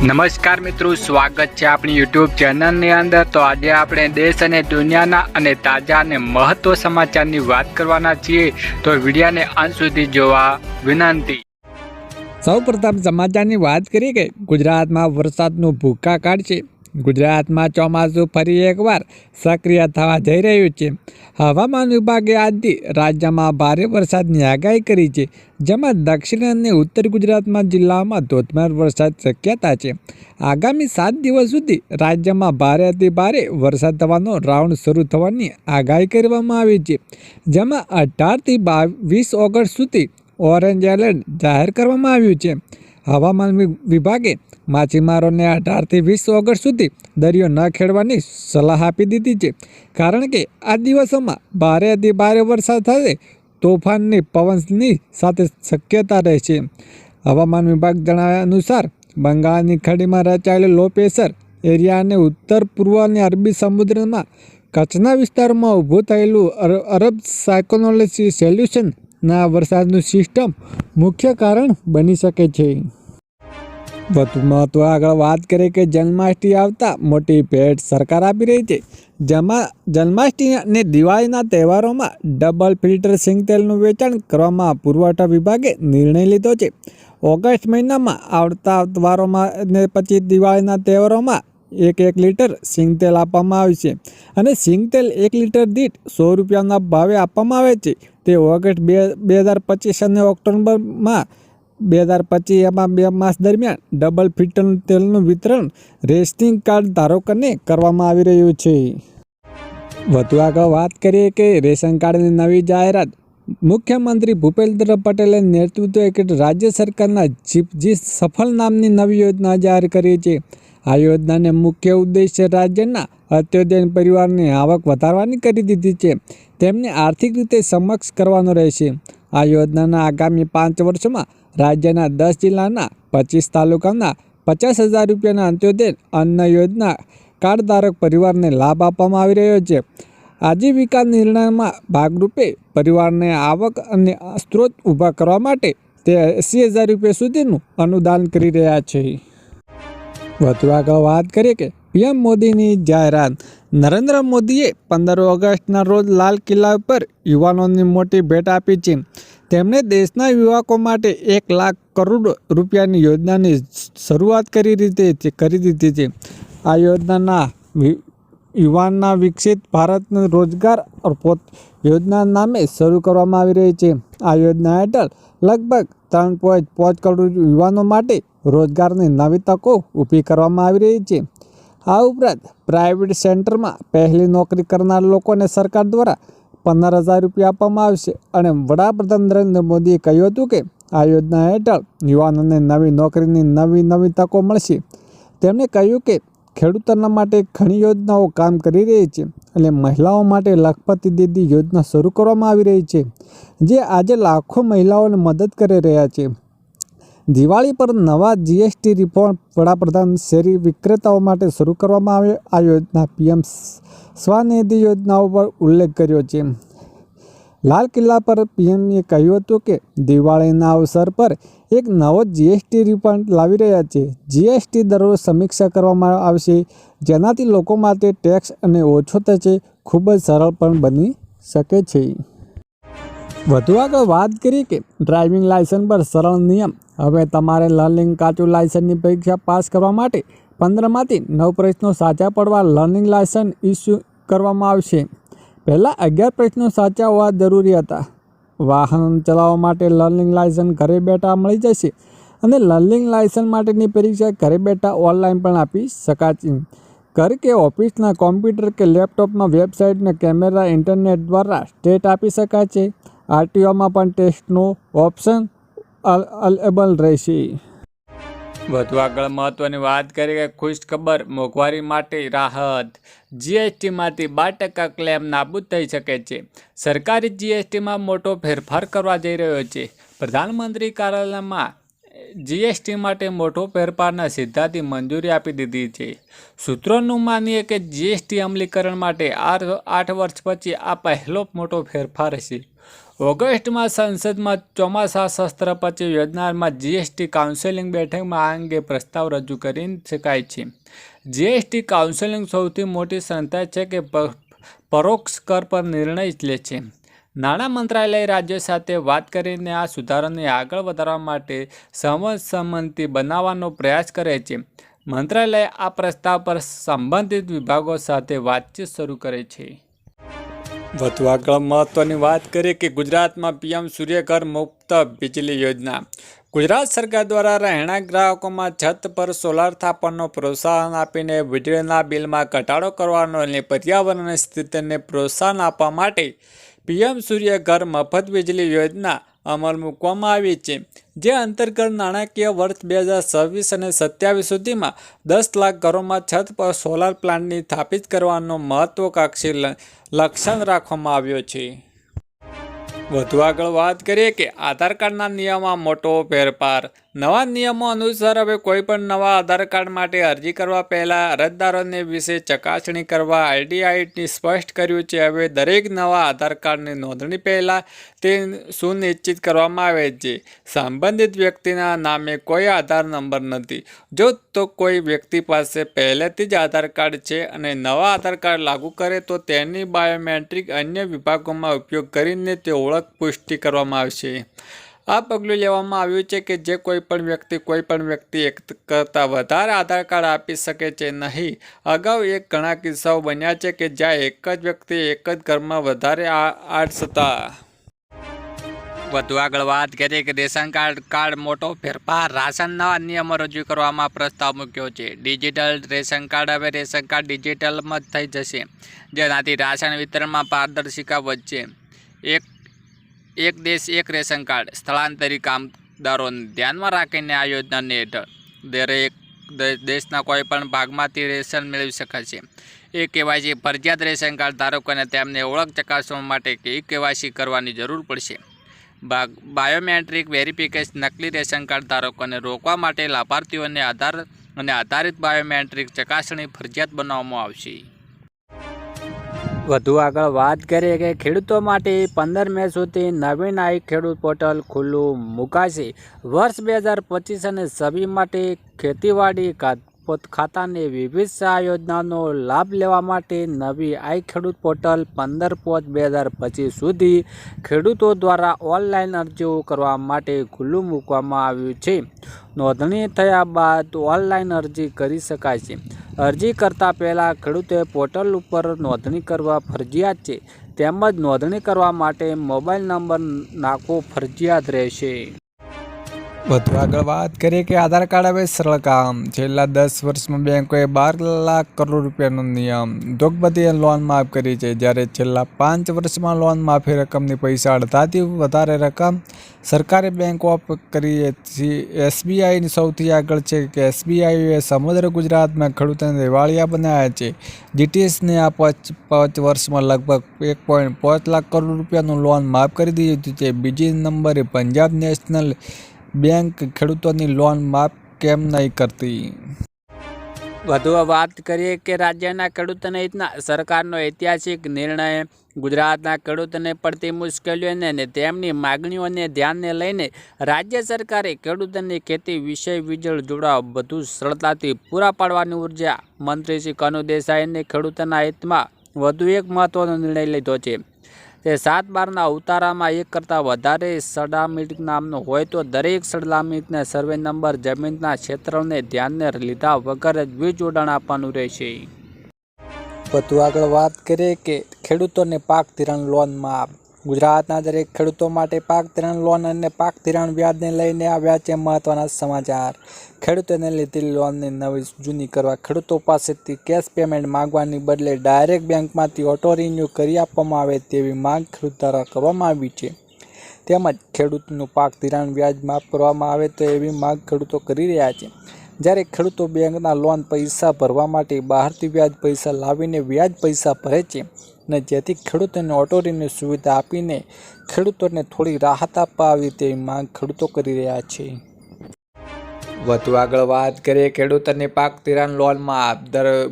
નમસ્કાર મિત્રો, સ્વાગત છે આપણી યુટ્યુબ ચેનલની અંદર। તો આજે આપણે દેશ અને દુનિયાના અને તાજા અને મહત્વ સમાચારની વાત કરવાના છીએ, તો વિડીયોને અંત સુધી જોવા વિનંતી। સૌપ્રથમ સમાચારની વાત કરીએ કે ગુજરાતમાં વરસાદનું ભૂકા કાઢશે। ગુજરાતમાં ચોમાસું ફરી એકવાર સક્રિય થવા જઈ રહ્યું છે। હવામાન વિભાગે આજથી રાજ્યમાં ભારે વરસાદની આગાહી કરી છે, જેમાં દક્ષિણ અને ઉત્તર ગુજરાતમાં જિલ્લાઓમાં ધોધમાર વરસાદ શક્યતા છે। આગામી 7 દિવસ સુધી રાજ્યમાં ભારે અતિ ભારે વરસાદ થવાનો રાઉન્ડ શરૂ થવાની આગાહી કરવામાં આવી છે, જેમાં 18 થી 20 ઓગસ્ટ સુધી ઓરેન્જ એલર્ટ જાહેર કરવામાં આવ્યું છે। હવામાન વિભાગે માછીમારોને 18 થી 20 ઓગસ્ટ સુધી દરિયો ન ખેડવાની સલાહ આપી દીધી છે, કારણ કે આ દિવસોમાં ભારે અતિ ભારે વરસાદ થશે, તોફાનની પવનની સાથે શક્યતા રહેશે। હવામાન વિભાગ જણાવ્યા અનુસાર બંગાળની ખાડીમાં રચાયેલો લો પ્રેશર એરિયા અને ઉત્તર પૂર્વ અને અરબી સમુદ્રમાં કચ્છના વિસ્તારમાં ઊભું થયેલું અરબ સાયક્લોનિક સોલ્યુશનના વરસાદનું સિસ્ટમ મુખ્ય કારણ બની શકે છે। વધુમાં તો આગળ વાત કરીએ કે જન્માષ્ટમી આવતા મોટી ભેટ સરકાર આપી રહી છે, જેમાં જન્માષ્ટમી અને દિવાળીના તહેવારોમાં ડબલ ફિલ્ટર સિંગતેલનું વેચાણ કરવામાં પુરવઠા વિભાગે નિર્ણય લીધો છે। ઓગસ્ટ મહિનામાં આવતા તહેવારોમાં અને પછી દિવાળીના તહેવારોમાં 1 લીટર સિંગતેલ આપવામાં આવશે, અને સિંગતેલ 1 લીટર દીઠ 100 રૂપિયાના ભાવે આપવામાં આવે છે। તે ઓગસ્ટ 2025 અને ઓક્ટોબરમાં 2025 એમાં 2 માસ દરમિયાન ડબલ ફિલ્ટર તેલનું વિતરણ રેશનિંગ કાર્ડ ધારકોને કરવામાં આવી રહ્યું છે। વધુ આગળ વાત કરીએ કે રેશન કાર્ડની નવી જાહેરાત। મુખ્યમંત્રી ભૂપેન્દ્ર પટેલે નેતૃત્વ હેઠળ રાજ્ય સરકારના જી સફળ નામની નવી યોજના જાહેર કરી છે। આ યોજનાને મુખ્ય ઉદ્દેશ્ય રાજ્યના અત્યોદય પરિવારની આવક વધારવાની કરી દીધી છે, તેમને આર્થિક રીતે સક્ષમ કરવાનો રહેશે। આ યોજનાના આગામી 5 વર્ષમાં રાજ્યના 10 જિલ્લાના 25 તાલુકાના 50,000 રૂપિયાના અંત્યોદય અન્ન યોજના કાર્ડ ધારક પરિવારને લાભ આપવામાં આવી રહ્યો છે। આજીવિકા નિર્ણયમાં ભાગરૂપે પરિવારને આવક અને સ્ત્રોત ઊભા કરવા માટે તે 80,000 રૂપિયા સુધીનું અનુદાન કરી રહ્યા છે। વધુ આગળ વાત કરીએ કે પીએમ મોદીની જાહેરાત। નરેન્દ્ર મોદીએ 15 ઓગસ્ટના રોજ લાલ કિલ્લા પર યુવાનોની મોટી ભેટ આપી છે। તેમણે દેશના યુવકો માટે 1 લાખ કરોડ રૂપિયાની યોજનાની શરૂઆત કરી દીધી છે। આ યોજનાના યુવાનના વિકસિત ભારત રોજગાર યોજના નામે શરૂ કરવામાં આવી રહી છે। આ યોજના હેઠળ લગભગ 3.5 કરોડ યુવાનો માટે રોજગારની નવી તકો ઊભી કરવામાં આવી રહી છે। આ ઉપરાંત પ્રાઇવેટ સેક્ટરમાં પહેલી નોકરી કરનાર લોકોને સરકાર દ્વારા 15,000 રૂપિયા આપવામાં આવશે। અને વડાપ્રધાન નરેન્દ્ર મોદીએ કહ્યું હતું કે આ યોજના હેઠળ યુવાનોને નવી નોકરીની નવી તકો મળશે। તેમણે કહ્યું કે ખેડૂતોના માટે ઘણી યોજનાઓ કામ કરી રહી છે, અને મહિલાઓ માટે લખપતિ દીદી યોજના શરૂ કરવામાં આવી રહી છે, જે આજે લાખો મહિલાઓને મદદ કરી રહ્યા છે। દિવાળી પર નવા જીએસટી રિફોર્મ વડાપ્રધાન શેરી વિક્રેતાઓ માટે શરૂ કરવામાં આવે આ યોજના પીએમ સ્વનિધિ યોજનાઓ પર ઉલ્લેખ કર્યો છે। લાલ કિલ્લા પર પીએમએ કહ્યું હતું કે દિવાળીના અવસર પર એક નવો જીએસટી રિફોર્મ લાવી રહ્યા છે। જીએસટી દરો સમીક્ષા કરવામાં આવશે, જેનાથી લોકો માટે ટેક્સ અને ઓછો થશે, ખૂબ જ સરળ પણ બની શકે છે। વધુ આગળ વાત કરીએ કે ડ્રાઇવિંગ લાયસન્સ પર સરળ નિયમ। હવે તમારે લર્નિંગ કાચું લાયસન્સની પરીક્ષા પાસ કરવા માટે 15માંથી 9 પ્રશ્નો સાચા પડવા લર્નિંગ લાયસન્સ ઇસ્યુ કરવામાં આવશે। પહેલાં 11 પ્રશ્નો સાચા હોવા જરૂરી હતા। વાહન ચલાવવા માટે લર્નિંગ લાયસન્સ ઘરે બેઠા મળી જશે, અને લર્નિંગ લાયસન્સ માટેની પરીક્ષા ઘરે બેઠા ઓનલાઈન પણ આપી શકાશે। ઘર કે ઓફિસના કોમ્પ્યુટર કે લેપટોપમાં વેબસાઇટના કેમેરા ઇન્ટરનેટ દ્વારા ટેસ્ટ આપી શકાય છે। આરટીઓમાં પણ ટેસ્ટનો ઓપ્શન અવેલેબલ રહેશે। વધુ આગળ મહત્વની વાત કરીએ કે ખુશ ખબર, મોંઘવારી માટે રાહત। જીએસટીમાંથી 12% ક્લેમ નાબૂદ થઈ શકે છે। સરકારે જીએસટીમાં મોટો ફેરફાર કરવા જઈ રહ્યો છે। પ્રધાનમંત્રી કાર્યાલયમાં જીએસટી માટે મોટો ફેરફારના સિદ્ધાંતની મંજૂરી આપી દીધી છે। સૂત્રોનું માનીએ કે જીએસટી અમલીકરણ માટે 8 વર્ષ પછી આ પહેલો મોટો ફેરફાર છે। ઓગસ્ટમાં સંસદમાં ચોમાસા સત્ર પછી યોજનારમાં જીએસટી કાઉન્સિલિંગ બેઠકમાં આ અંગે પ્રસ્તાવ રજૂ કરી શકાય છે. જીએસટી કાઉન્સિલિંગ સૌથી મોટી સંસ્થા છે કે પરોક્ષ કર પર નિર્ણય લે છે. નાણાં મંત્રાલય રાજ્યો સાથે વાત કરીને આ સુધારાને આગળ વધારવા માટે સહસંમતિ બનાવવાનો પ્રયાસ કરે છે. મંત્રાલય આ પ્રસ્તાવ પર સંબંધિત વિભાગો સાથે વાતચીત શરૂ કરે છે. વધુ આગળ મહત્વની વાત કરીએ કે ગુજરાતમાં પીએમ સૂર્યઘર મુફ્ત વીજળી યોજના. ગુજરાત સરકાર દ્વારા રહેણાંક ગ્રાહકોમાં છત પર સોલાર સ્થાપનનો પ્રોત્સાહન આપીને વીજળીના બિલમાં ઘટાડો કરવાનો અને પર્યાવરણની સ્થિતિને પ્રોત્સાહન આપવા માટે પીએમ સૂર્યઘર મફત વીજળી યોજના અમલ મૂકવામાં આવી છે. જે અંતર્ગત નાણાકીય વર્ષ 2026 અને 27 સુધીમાં 10 લાખ ઘરોમાં છત પર સોલાર પ્લાન્ટની સ્થાપિત કરવાનો મહત્વાકાંક્ષી લક્ષ્યાંક રાખવામાં આવ્યો છે. વધુ આગળ વાત કરીએ કે આધાર કાર્ડના નિયમમાં મોટો ફેરફાર. નવા નિયમો અનુસાર હવે કોઈપણ નવા આધાર કાર્ડ માટે અરજી કરવા પહેલાં અરજદારોને વિશે ચકાસણી કરવા આરટીઆઈએ સ્પષ્ટ કર્યું છે. હવે દરેક નવા આધાર કાર્ડની નોંધણી પહેલાં તે સુનિશ્ચિત કરવામાં આવે છે સંબંધિત વ્યક્તિના નામે કોઈ આધાર નંબર નથી. જો તો કોઈ વ્યક્તિ પાસે પહેલેથી જ આધાર કાર્ડ છે અને નવા આધાર કાર્ડ લાગુ કરે તો તેની બાયોમેટ્રિક અન્ય વિભાગોમાં ઉપયોગ કરીને તે ઓળખ પુષ્ટિ કરવામાં આવશે. આ પગલું લેવામાં આવ્યું છે કે જે કોઈપણ વ્યક્તિ એક કરતાં વધારે આધાર કાર્ડ આપી શકે છે નહીં. અગાઉ ઘણા કિસ્સાઓ બન્યા છે કે જ્યાં એક જ વ્યક્તિ એક જ ઘરમાં વધારે આર્ટ્સ હતા. વધુ આગળ વાત કરીએ કે રેશન કાર્ડ મોટો ફેરફાર. રાશનના નિયમો રજૂ કરવામાં પ્રસ્તાવ મૂક્યો છે. Digital ration card. હવે રેશન કાર્ડ ડિજિટલમાં જ થઈ જશે, જેનાથી રાશન વિતરણમાં પારદર્શિતા વધશે. એક દેશ એક રેશન કાર્ડ. સ્થળાંતરિત કામદારોને ધ્યાનમાં રાખીને આ યોજનાને હેઠળ દરેક દેશના કોઈપણ ભાગમાંથી રેશન મેળવી શકાશે. કેવાયસી ફરજિયાત. રેશન કાર્ડ ધારકોને તેમને ઓળખ ચકાસવા માટે કેવાયસી કરવાની જરૂર પડશે. Biometric verification. નકલી રેશન કાર્ડ ધારકોને રોકવા માટે લાભાર્થીઓને આધારિત બાયોમેટ્રિક ચકાસણી ફરજિયાત બનાવવામાં આવશે. વધુ આગળ વાત કરીએ કે ખેડૂતો માટે 15 મે સુધી નવીન ખેડૂત પોર્ટલ ખુલ્લું મુકાશે. વર્ષ 2025 અને 26 માટે ખેતીવાડી ખાતાની વિવિધ સહાય યોજનાનો લાભ લેવા માટે નવી ખેડૂત પોર્ટલ 15/5/2025 સુધી ખેડૂતો દ્વારા ઓનલાઈન અરજીઓ કરવા માટે ખુલ્લું મૂકવામાં આવ્યું છે. નોંધણી થયા બાદ ઓનલાઈન અરજી કરી શકાય છે. અરજી કરતાં પહેલાં ખેડૂતોએ પોર્ટલ ઉપર નોંધણી કરવા ફરજિયાત છે, તેમજ નોંધણી કરવા માટે મોબાઈલ નંબર નાખવો ફરજિયાત રહેશે. વધુ આગળ વાત કરીએ કે આધાર કાર્ડ હવે સરળ કામ. છેલ્લા 10 વર્ષમાં બેંકોએ 12 લાખ કરોડ રૂપિયાનો નિયમ ઉદ્યોગપતિએ લોન માફ કરી છે, જ્યારે છેલ્લા 5 વર્ષમાં લોન માફી રકમની પૈસા અડધાથી વધારે રકમ સરકારે બેંકો કરી છે. એસબીઆઈ સૌથી આગળ છે કે એસબીઆઈએ સમગ્ર ગુજરાતમાં ખેડૂતોને દિવાળિયા બનાવ્યા છે. જીટીએસને આ 5 વર્ષમાં લગભગ 1.5 લાખ કરોડ રૂપિયાનું લોન માફ કરી દીધું છે. બીજી નંબરે પંજાબ નેશનલ બેંક ખેડૂતોની લોન માફ કેમ નહીં કરતી. વધુ વાત કરીએ કે રાજ્યના ખેડૂતોના હિતના સરકારનો ઐતિહાસિક નિર્ણય. ગુજરાતના ખેડૂતોને પડતી મુશ્કેલીઓને અને તેમની માગણીઓને ધ્યાને લઈને રાજ્ય સરકારે ખેડૂતોની ખેતી વિષય વીજળી જોડાવા વધુ સરળતાથી પૂરા પાડવાની ઉર્જા મંત્રી શ્રી કનુ દેસાઈને ખેડૂતોના હિતમાં વધુ એક મહત્વનો નિર્ણય લીધો છે. તે 7/12ના ઉતારામાં 1 કરતાં વધારે સડામીટ નામનો હોય તો દરેક સડામીટને સર્વે નંબર, જમીનના ક્ષેત્રને ધ્યાને લીધા વગર જ વીજ જોડાણ આપવાનું રહેશે. વધુ આગળ વાત કરીએ કે ખેડૂતોને પાક ધિરાણ લોન માફ. ગુજરાતના દરેક ખેડૂતો માટે પાક ધિરાણ લોન અને પાક ધિરાણ વ્યાજને લઈને આવ્યા છે મહત્વના સમાચાર. ખેડૂતોને લીધેલી લોનને નવી જૂની કરવા ખેડૂતો પાસેથી કેશ પેમેન્ટ માંગવાની બદલે ડાયરેક્ટ બેંકમાંથી ઓટો રિન્યૂ કરી આપવામાં આવે તેવી માંગ ખેડૂત દ્વારા કરવામાં આવી છે. તેમજ ખેડૂતનું પાક ધિરાણ વ્યાજ માફ કરવામાં આવે તો એવી માંગ ખેડૂતો કરી રહ્યા છે. જ્યારે ખેડૂતો બેંકના લોન પૈસા ભરવા માટે બહારથી વ્યાજ પૈસા લાવીને વ્યાજ પૈસા ભરે છે અને જેથી ખેડૂતોને ઓટો રિન્યૂ સુવિધા આપીને ખેડૂતોને થોડી રાહત આપવા આવી તેવી માંગ ખેડૂતો કરી રહ્યા છે. વધુ આગળ વાત કરીએ ખેડૂતોની પાક ધિરાણ લોનમાં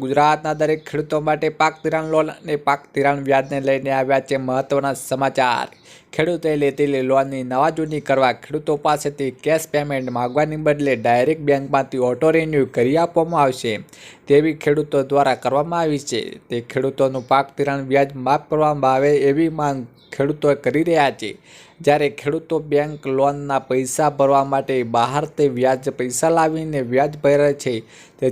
ગુજરાતના દરેક ખેડૂતો માટે પાક ધિરાણ લોન અને પાક ધિરાણ વ્યાજને લઈને આવ્યા છે મહત્વના સમાચાર. ખેડૂતોએ લીધેલી લોનની નવા જૂની કરવા ખેડૂતો પાસેથી કેશ પેમેન્ટ માંગવાની બદલે ડાયરેક્ટ બેંકમાંથી ઓટો રિન્યૂ કરી આપવામાં આવશે તેવી ખેડૂતો દ્વારા કરવામાં આવી છે. તે ખેડૂતોનું પાક ધિરાણ વ્યાજ માફ કરવામાં આવે એવી માંગ ખેડૂતો કરી રહ્યા છે. જ્યારે ખેડૂતો બેંક લોનના પૈસા ભરવા માટે બહારથી વ્યાજ પૈસા લાવીને વ્યાજ ભરે છે,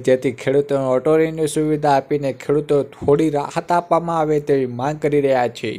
જેથી ખેડૂતોને ઓટો રિન્યૂ સુવિધા આપીને ખેડૂતો થોડી રાહત આપવામાં આવે તેવી માંગ કરી રહ્યા છે.